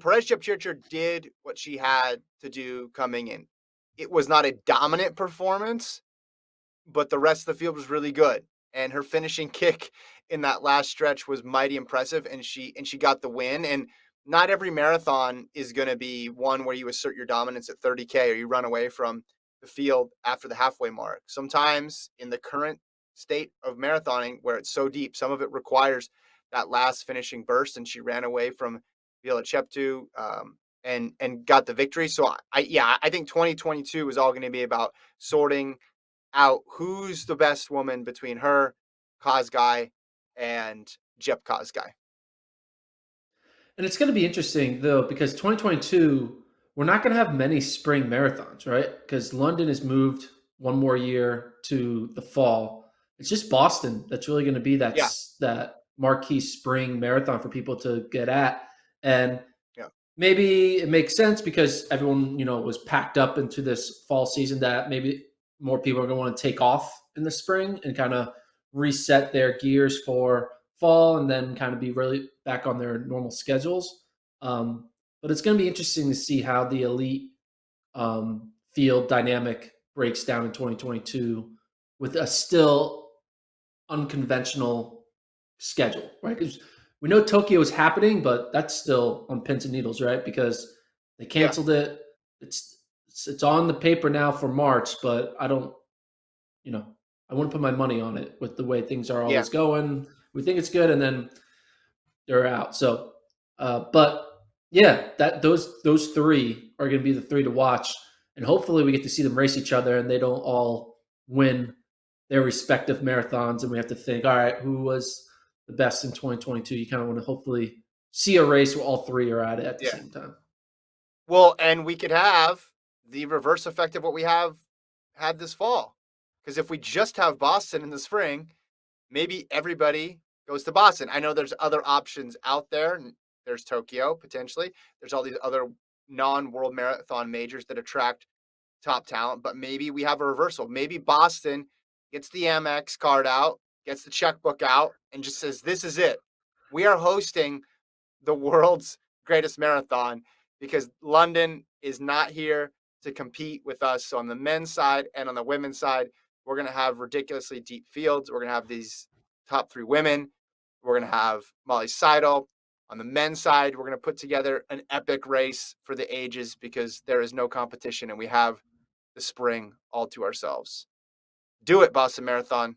Perez Jepchirchir did what she had to do coming in. It was not a dominant performance, but the rest of the field was really good. And her finishing kick in that last stretch was mighty impressive, and she got the win. And not every marathon is going to be one where you assert your dominance at 30K or you run away from the field after the halfway mark. Sometimes in the current state of marathoning where it's so deep, some of it requires that last finishing burst, and she ran away from Vila and got the victory. So I think 2022 is all going to be about sorting out who's the best woman between her, Kosgei, and Jep Kosgei. And it's going to be interesting though because 2022 we're not going to have many spring marathons, right? Because London has moved one more year to the fall. It's just Boston that's really going to be Yeah, that marquee spring marathon for people to get at. And yeah, maybe it makes sense because everyone was packed up into this fall season that maybe more people are going to want to take off in the spring and kind of reset their gears for fall and then kind of be really back on their normal schedules. But it's going to be interesting to see how the elite field dynamic breaks down in 2022 with a still unconventional schedule, right? Because we know Tokyo is happening, but that's still on pins and needles, right? Because they yeah, canceled it. It's on the paper now for March, but I don't, you know, I wouldn't put my money on it with the way things are yeah, always going. We think it's good, and then they're out. So, but yeah, that those three are going to be the three to watch, and hopefully we get to see them race each other, and they don't all win their respective marathons, and we have to think, all right, who was the best in 2022? You kind of want to hopefully see a race where all three are at it at the yeah. same time. Well, and we could have the reverse effect of what we have had this fall. Because if we just have Boston in the spring, maybe everybody goes to Boston. I know there's other options out there. There's Tokyo potentially. There's all these other non-world marathon majors that attract top talent, but maybe we have a reversal. Maybe Boston gets the Amex card out, gets the checkbook out, and just says, "This is it. We are hosting the world's greatest marathon because London is not here to compete with us." So on the men's side and on the women's side, we're going to have ridiculously deep fields. We're going to have these top three women. We're going to have Molly Seidel. On the men's side, we're going to put together an epic race for the ages because there is no competition and we have the spring all to ourselves. Do it, Boston Marathon.